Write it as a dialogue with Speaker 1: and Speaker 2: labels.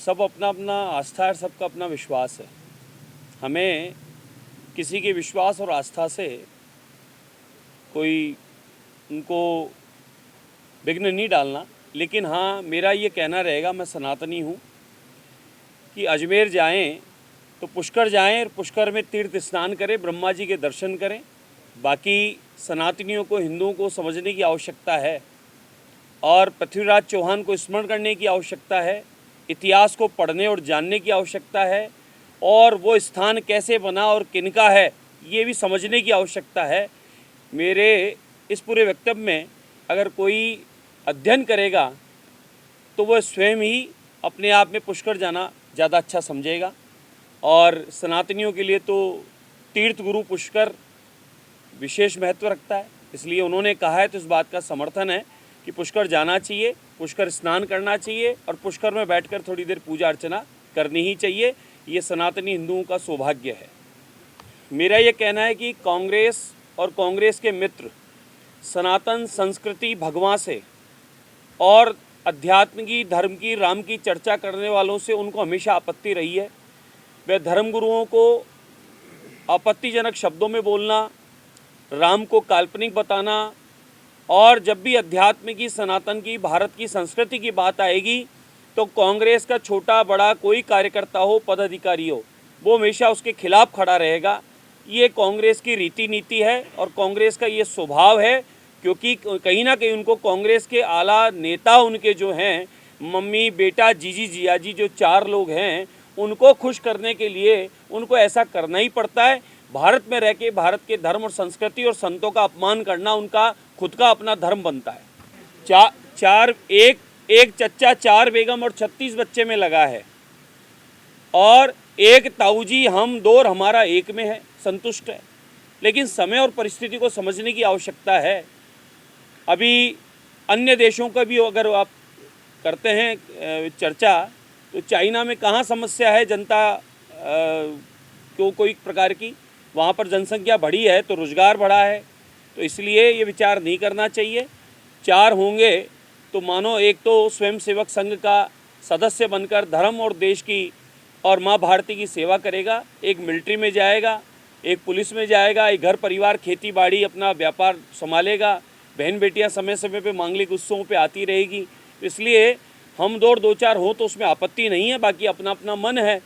Speaker 1: सब अपना अपना आस्था है, सबका अपना विश्वास है। हमें किसी के विश्वास और आस्था से कोई उनको विघ्न नहीं डालना, लेकिन हाँ मेरा ये कहना रहेगा, मैं सनातनी हूँ, कि अजमेर जाएं तो पुष्कर जाएं और पुष्कर में तीर्थ स्नान करें, ब्रह्मा जी के दर्शन करें। बाकी सनातनियों को, हिंदुओं को समझने की आवश्यकता है और पृथ्वीराज चौहान को स्मरण करने की आवश्यकता है, इतिहास को पढ़ने और जानने की आवश्यकता है, और वो स्थान कैसे बना और किनका है ये भी समझने की आवश्यकता है। मेरे इस पूरे वक्तव्य में अगर कोई अध्ययन करेगा तो वह स्वयं ही अपने आप में पुष्कर जाना ज़्यादा अच्छा समझेगा। और सनातनियों के लिए तो तीर्थ गुरु पुष्कर विशेष महत्व रखता है, इसलिए उन्होंने कहा है तो इस बात का समर्थन है कि पुष्कर जाना चाहिए, पुष्कर स्नान करना चाहिए और पुष्कर में बैठकर थोड़ी देर पूजा अर्चना करनी ही चाहिए। ये सनातनी हिंदुओं का सौभाग्य है। मेरा ये कहना है कि कांग्रेस और कांग्रेस के मित्र सनातन संस्कृति, भगवान से और अध्यात्म की, धर्म की, राम की चर्चा करने वालों से उनको हमेशा आपत्ति रही है। वे धर्मगुरुओं को आपत्तिजनक शब्दों में बोलना, राम को काल्पनिक बताना, और जब भी अध्यात्म की, सनातन की, भारत की संस्कृति की बात आएगी तो कांग्रेस का छोटा बड़ा कोई कार्यकर्ता हो, पदाधिकारी हो, वो हमेशा उसके खिलाफ खड़ा रहेगा। ये कांग्रेस की रीति नीति है और कांग्रेस का ये स्वभाव है, क्योंकि कहीं ना कहीं उनको कांग्रेस के आला नेता, उनके जो हैं मम्मी, बेटा, जीजी, जियाजी, जो 4 लोग हैं, उनको खुश करने के लिए उनको ऐसा करना ही पड़ता है। भारत में रह के भारत के धर्म और संस्कृति और संतों का अपमान करना उनका खुद का अपना धर्म बनता है। एक चच्चा 4 बेगम और 36 बच्चे में लगा है, और एक ताऊजी, हम 2 और हमारा 1 में है, संतुष्ट है। लेकिन समय और परिस्थिति को समझने की आवश्यकता है। अभी अन्य देशों का भी अगर आप करते हैं चर्चा, तो चाइना में कहाँ समस्या है जनता को कोई प्रकार की, वहाँ पर जनसंख्या बढ़ी है तो रोज़गार बढ़ा है। तो इसलिए ये विचार नहीं करना चाहिए। 4 होंगे तो मानो एक तो स्वयंसेवक संघ का सदस्य बनकर धर्म और देश की और माँ भारती की सेवा करेगा, एक मिलिट्री में जाएगा, एक पुलिस में जाएगा, एक घर परिवार, खेती बाड़ी, अपना व्यापार संभालेगा, बहन बेटियां समय समय पे मांगलिक उत्सवों पे आती रहेगी। इसलिए हम 2 और 2-4 हो तो उसमें आपत्ति नहीं है, बाकी अपना अपना मन है।